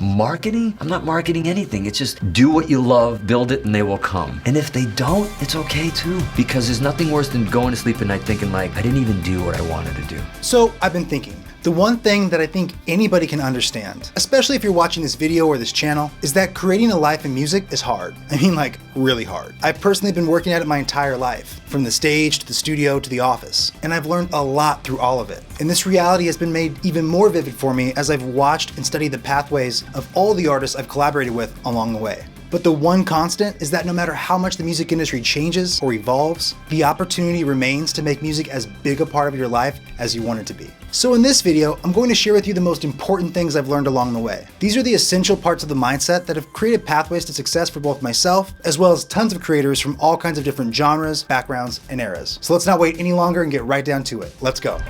Marketing? I'm not marketing anything. It's just do what you love, build it, and they will come. And if they don't, it's okay too. Because there's nothing worse than going to sleep at night thinking like, I didn't even do what I wanted to do. So I've been thinking, the one thing that I think anybody can understand, especially if you're watching this video or this channel, is that creating a life in music is hard. I mean, like, really hard. I've personally been working at it my entire life, from the stage to the studio to the office, and I've learned a lot through all of it. And this reality has been made even more vivid for me as I've watched and studied the pathways of all the artists I've collaborated with along the way. But the one constant is that no matter how much the music industry changes or evolves, the opportunity remains to make music as big a part of your life as you want it to be. So in this video, I'm going to share with you the most important things I've learned along the way. These are the essential parts of the mindset that have created pathways to success for both myself, as well as tons of creators from all kinds of different genres, backgrounds, and eras. So let's not wait any longer and get right down to it. Let's go.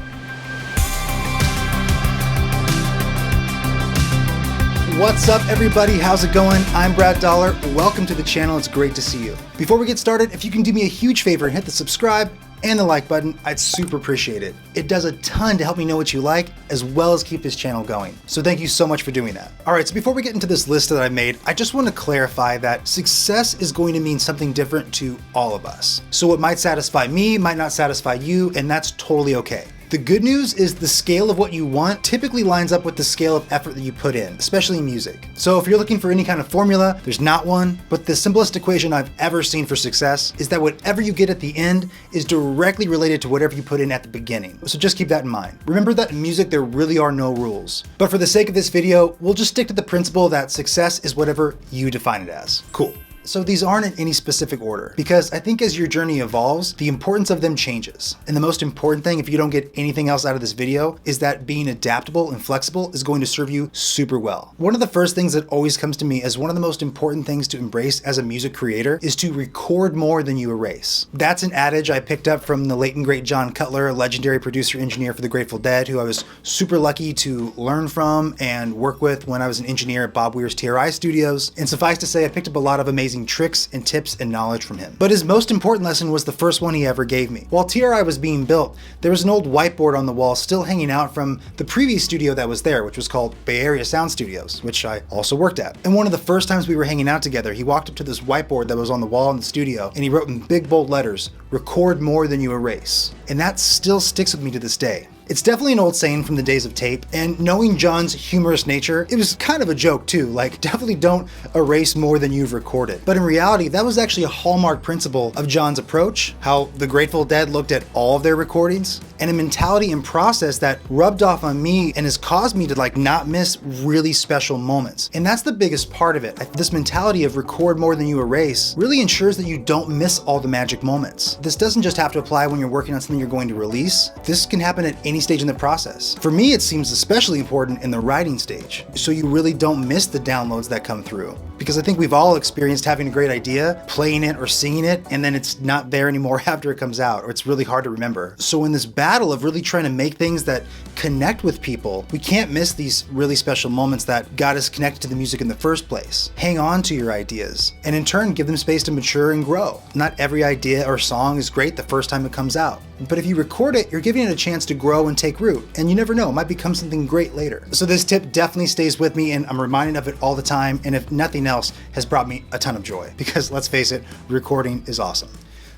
What's up everybody, how's it going? I'm Brad Dollar, welcome to the channel, it's great to see you. Before we get started, if you can do me a huge favor and hit the subscribe and the like button, I'd super appreciate it. It does a ton to help me know what you like, as well as keep this channel going. So thank you so much for doing that. All right, so before we get into this list that I made, I just want to clarify that success is going to mean something different to all of us. So what might satisfy me might not satisfy you, and that's totally okay. The good news is the scale of what you want typically lines up with the scale of effort that you put in, especially in music. So if you're looking for any kind of formula, there's not one, but the simplest equation I've ever seen for success is that whatever you get at the end is directly related to whatever you put in at the beginning. So just keep that in mind. Remember that in music, there really are no rules. But for the sake of this video, we'll just stick to the principle that success is whatever you define it as. Cool. So these aren't in any specific order, because I think as your journey evolves, the importance of them changes. And the most important thing, if you don't get anything else out of this video, is that being adaptable and flexible is going to serve you super well. One of the first things that always comes to me as one of the most important things to embrace as a music creator is to record more than you erase. That's an adage I picked up from the late and great John Cutler, a legendary producer engineer for the Grateful Dead, who I was super lucky to learn from and work with when I was an engineer at Bob Weir's TRI Studios. And suffice to say, I picked up a lot of amazing tricks and tips and knowledge from him. But his most important lesson was the first one he ever gave me. While TRI was being built, there was an old whiteboard on the wall still hanging out from the previous studio that was there, which was called Bay Area Sound Studios, which I also worked at. And one of the first times we were hanging out together, he walked up to this whiteboard that was on the wall in the studio, and he wrote in big bold letters, "Record more than you erase." And that still sticks with me to this day. It's definitely an old saying from the days of tape, and knowing John's humorous nature, it was kind of a joke too, like definitely don't erase more than you've recorded. But in reality, that was actually a hallmark principle of John's approach, how the Grateful Dead looked at all of their recordings, and a mentality and process that rubbed off on me and has caused me to like not miss really special moments. And that's the biggest part of it. This mentality of record more than you erase really ensures that you don't miss all the magic moments. This doesn't just have to apply when you're working on something you're going to release. This can happen at any stage in the process. For me, it seems especially important in the writing stage, so you really don't miss the downloads that come through. Because I think we've all experienced having a great idea, playing it or singing it, and then it's not there anymore after it comes out, or it's really hard to remember. So in this battle of really trying to make things that connect with people, we can't miss these really special moments that got us connected to the music in the first place. Hang on to your ideas, and in turn, give them space to mature and grow. Not every idea or song is great the first time it comes out. But if you record it, you're giving it a chance to grow and take root, and you never know, it might become something great later. So this tip definitely stays with me, and I'm reminded of it all the time, and if nothing else, has brought me a ton of joy, because let's face it, recording is awesome.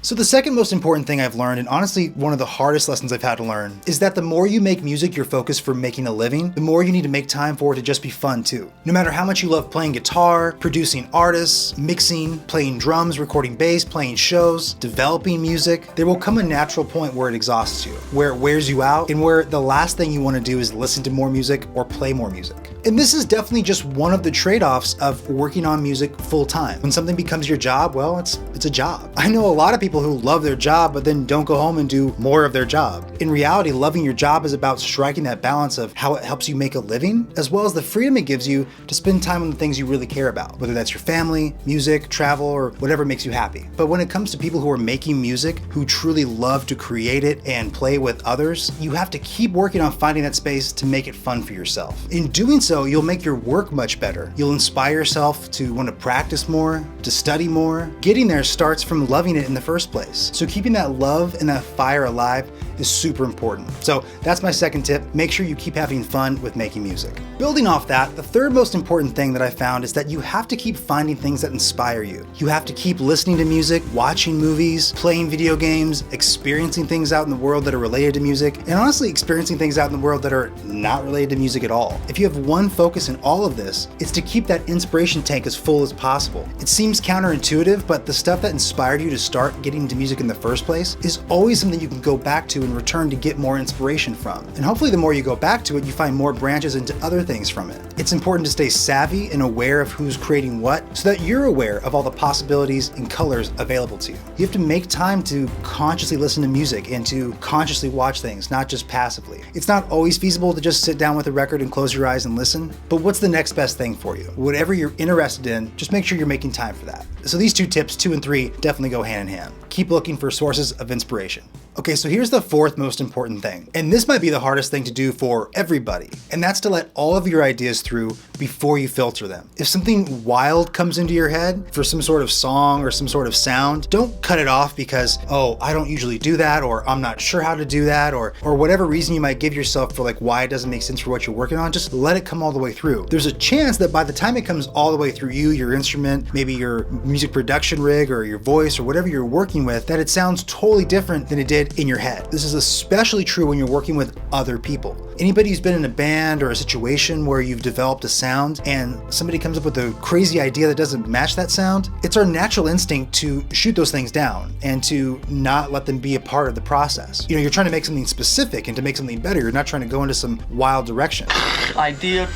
So the second most important thing I've learned, and honestly one of the hardest lessons I've had to learn, is that the more you make music your focus for making a living, the more you need to make time for it to just be fun too. No matter how much you love playing guitar, producing artists, mixing, playing drums, recording bass, playing shows, developing music, there will come a natural point where it exhausts you, where it wears you out, and where the last thing you want to do is listen to more music or play more music. And this is definitely just one of the trade-offs of working on music full time. When something becomes your job, well, it's a job. I know a lot of people who love their job but then don't go home and do more of their job. In reality, loving your job is about striking that balance of how it helps you make a living, as well as the freedom it gives you to spend time on the things you really care about, whether that's your family, music, travel, or whatever makes you happy. But when it comes to people who are making music, who truly love to create it and play with others, you have to keep working on finding that space to make it fun for yourself. In doing so, you'll make your work much better. You'll inspire yourself to want to practice more, to study more. Getting there starts from loving it in the first place. So keeping that love and that fire alive is super important. So that's my second tip. Make sure you keep having fun with making music. Building off that, the third most important thing that I found is that you have to keep finding things that inspire you. You have to keep listening to music, watching movies, playing video games, experiencing things out in the world that are related to music, and honestly experiencing things out in the world that are not related to music at all. If you have one focus in all of this, it's to keep that inspiration tank as full as possible. It seems counterintuitive, but the stuff that inspired you to start getting into music in the first place is always something you can go back to and return to get more inspiration from. And hopefully the more you go back to it, you find more branches into other things from it. It's important to stay savvy and aware of who's creating what so that you're aware of all the possibilities and colors available to you. You have to make time to consciously listen to music and to consciously watch things, not just passively. It's not always feasible to just sit down with a record and close your eyes and listen, but what's the next best thing for you? Whatever you're interested in, just make sure you're making time for that. So these two tips, 2 and 3, definitely go hand in hand. Keep looking for sources of inspiration. Okay, so here's the fourth most important thing, and this might be the hardest thing to do for everybody, and that's to let all of your ideas through before you filter them. If something wild comes into your head for some sort of song or some sort of sound, don't cut it off because, oh, I don't usually do that, or I'm not sure how to do that, or whatever reason you might give yourself for like why it doesn't make sense for what you're working on. Just let it come all the way through. There's a chance that by the time it comes all the way through you, your instrument, maybe your music production rig or your voice or whatever you're working with, that it sounds totally different than it did in your head. This is especially true when you're working with other people. Anybody who's been in a band or a situation where you've developed a sound and somebody comes up with a crazy idea that doesn't match that sound, it's our natural instinct to shoot those things down and to not let them be a part of the process. You know, you're trying to make something specific and to make something better. You're not trying to go into some wild direction. Idea.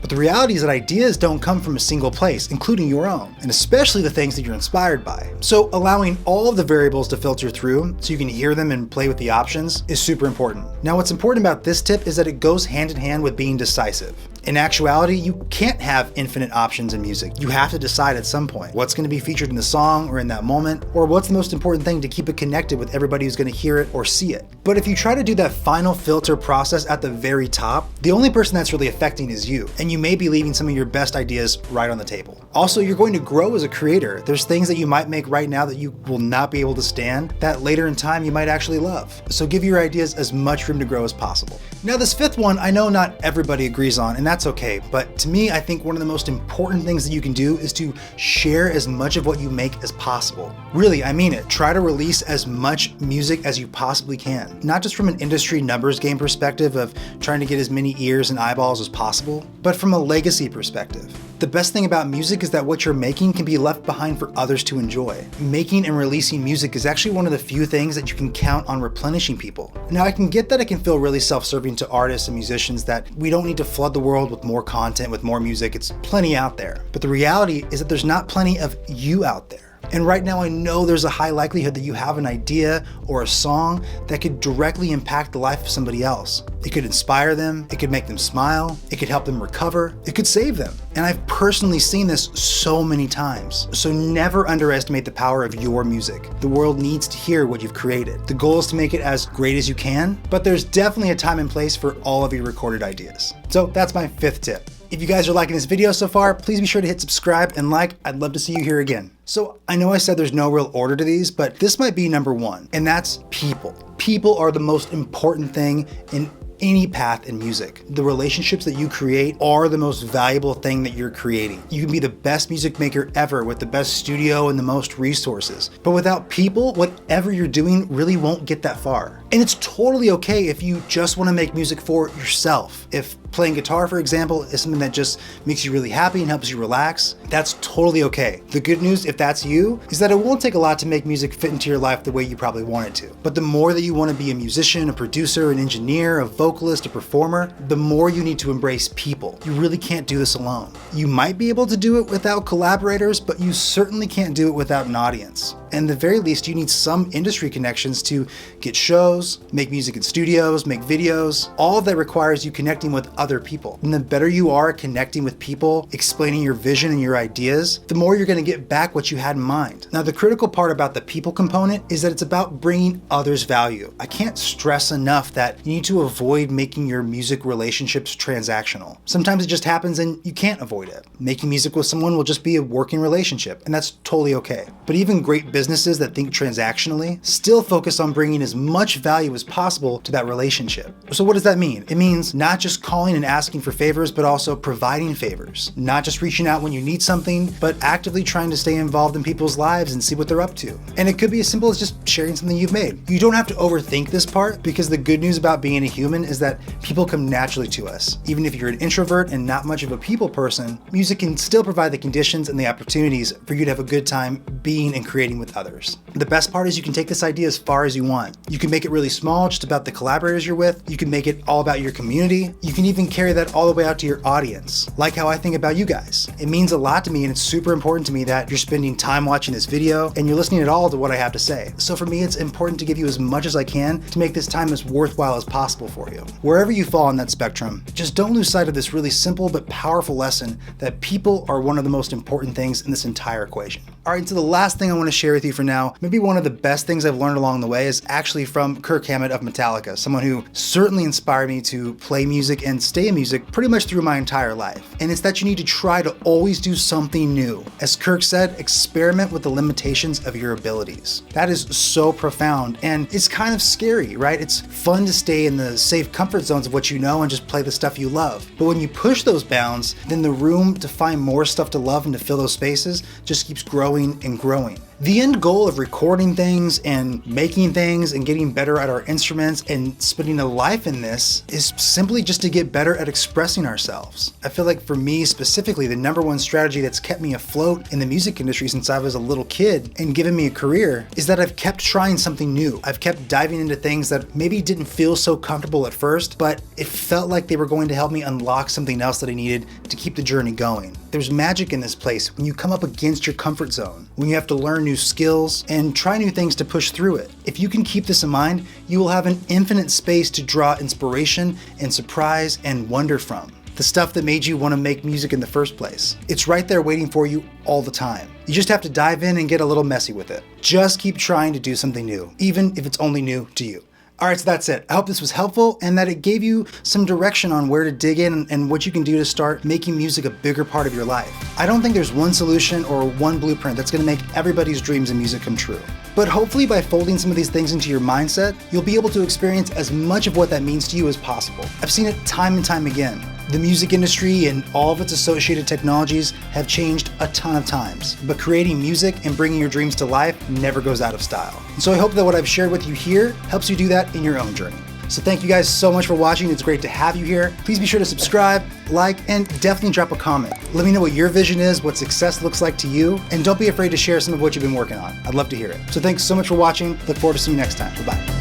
But the reality is that ideas don't come from a single place, including your own, and especially the things that you're inspired by. So allowing all of the variables to filter through so you can hear them and play with the options is super important. Now, what's important about this tip is that it goes hand in hand with being decisive. In actuality, you can't have infinite options in music. You have to decide at some point what's going to be featured in the song or in that moment, or what's the most important thing to keep it connected with everybody who's going to hear it or see it. But if you try to do that final filter process at the very top, the only person that's really affecting is you, and you may be leaving some of your best ideas right on the table. Also, you're going to grow as a creator. There's things that you might make right now that you will not be able to stand that later in time you might actually love. So give your ideas as much room to grow as possible. Now, this fifth one, I know not everybody agrees on, and that's okay, but to me, I think one of the most important things that you can do is to share as much of what you make as possible. Really, I mean it. Try to release as much music as you possibly can. Not just from an industry numbers game perspective of trying to get as many ears and eyeballs as possible, but from a legacy perspective. The best thing about music is that what you're making can be left behind for others to enjoy. Making and releasing music is actually one of the few things that you can count on replenishing people. Now, I can get that it can feel really self-serving to artists and musicians that we don't need to flood the world with more content, with more music. It's plenty out there. But the reality is that there's not plenty of you out there. And right now I know there's a high likelihood that you have an idea or a song that could directly impact the life of somebody else. It could inspire them, it could make them smile, it could help them recover, it could save them. And I've personally seen this so many times. So never underestimate the power of your music. The world needs to hear what you've created. The goal is to make it as great as you can, but there's definitely a time and place for all of your recorded ideas. So that's my fifth tip. If you guys are liking this video so far, please be sure to hit subscribe and like. I'd love to see you here again. So I know I said there's no real order to these, but this might be number one, and that's people. People are the most important thing in any path in music. The relationships that you create are the most valuable thing that you're creating. You can be the best music maker ever with the best studio and the most resources, but without people, whatever you're doing really won't get that far. And it's totally okay if you just want to make music for yourself. If playing guitar, for example, is something that just makes you really happy and helps you relax, that's totally okay. The good news, if that's you, is that it won't take a lot to make music fit into your life the way you probably want it to. But the more that you want to be a musician, a producer, an engineer, a vocalist, a performer, the more you need to embrace people. You really can't do this alone. You might be able to do it without collaborators, but you certainly can't do it without an audience. And at the very least, you need some industry connections to get shows, make music in studios, make videos. All of that requires you connecting with other people. And the better you are at connecting with people, explaining your vision and your ideas, the more you're going to get back what you had in mind. Now, the critical part about the people component is that it's about bringing others value. I can't stress enough that you need to avoid making your music relationships transactional. Sometimes it just happens and you can't avoid it. Making music with someone will just be a working relationship, and that's totally okay. But even great business businesses that think transactionally still focus on bringing as much value as possible to that relationship. So what does that mean? It means not just calling and asking for favors, but also providing favors. Not just reaching out when you need something, but actively trying to stay involved in people's lives and see what they're up to. And it could be as simple as just sharing something you've made. You don't have to overthink this part, because the good news about being a human is that people come naturally to us. Even if you're an introvert and not much of a people person, music can still provide the conditions and the opportunities for you to have a good time being and creating with others. The best part is you can take this idea as far as you want. You can make it really small, just about the collaborators you're with. You can make it all about your community. You can even carry that all the way out to your audience, like how I think about you guys. It means a lot to me, and it's super important to me that you're spending time watching this video and you're listening at all to what I have to say. So for me, it's important to give you as much as I can to make this time as worthwhile as possible for you. Wherever you fall on that spectrum, just don't lose sight of this really simple but powerful lesson that people are one of the most important things in this entire equation. All right, so the last thing I want to share with you for now, maybe one of the best things I've learned along the way, is actually from Kirk Hammett of Metallica, someone who certainly inspired me to play music and stay in music pretty much through my entire life. And it's that you need to try to always do something new. As Kirk said, experiment with the limitations of your abilities. That is so profound, and it's kind of scary, right? It's fun to stay in the safe comfort zones of what you know and just play the stuff you love. But when you push those bounds, then the room to find more stuff to love and to fill those spaces just keeps growing and growing. The end goal of recording things and making things and getting better at our instruments and spending a life in this is simply just to get better at expressing ourselves. I feel like for me specifically, the number one strategy that's kept me afloat in the music industry since I was a little kid and given me a career is that I've kept trying something new. I've kept diving into things that maybe didn't feel so comfortable at first, but it felt like they were going to help me unlock something else that I needed to keep the journey going. There's magic in this place when you come up against your comfort zone, when you have to learn new skills and try new things to push through it. If you can keep this in mind, you will have an infinite space to draw inspiration and surprise and wonder from. The stuff that made you want to make music in the first place. It's right there waiting for you all the time. You just have to dive in and get a little messy with it. Just keep trying to do something new, even if it's only new to you. All right, so that's it. I hope this was helpful and that it gave you some direction on where to dig in and what you can do to start making music a bigger part of your life. I don't think there's one solution or one blueprint that's gonna make everybody's dreams in music come true. But hopefully by folding some of these things into your mindset, you'll be able to experience as much of what that means to you as possible. I've seen it time and time again. The music industry and all of its associated technologies have changed a ton of times, but creating music and bringing your dreams to life never goes out of style. And so I hope that what I've shared with you here helps you do that in your own journey. So thank you guys so much for watching. It's great to have you here. Please be sure to subscribe, like, and definitely drop a comment. Let me know what your vision is, what success looks like to you, and don't be afraid to share some of what you've been working on. I'd love to hear it. So thanks so much for watching. Look forward to seeing you next time. Bye-bye.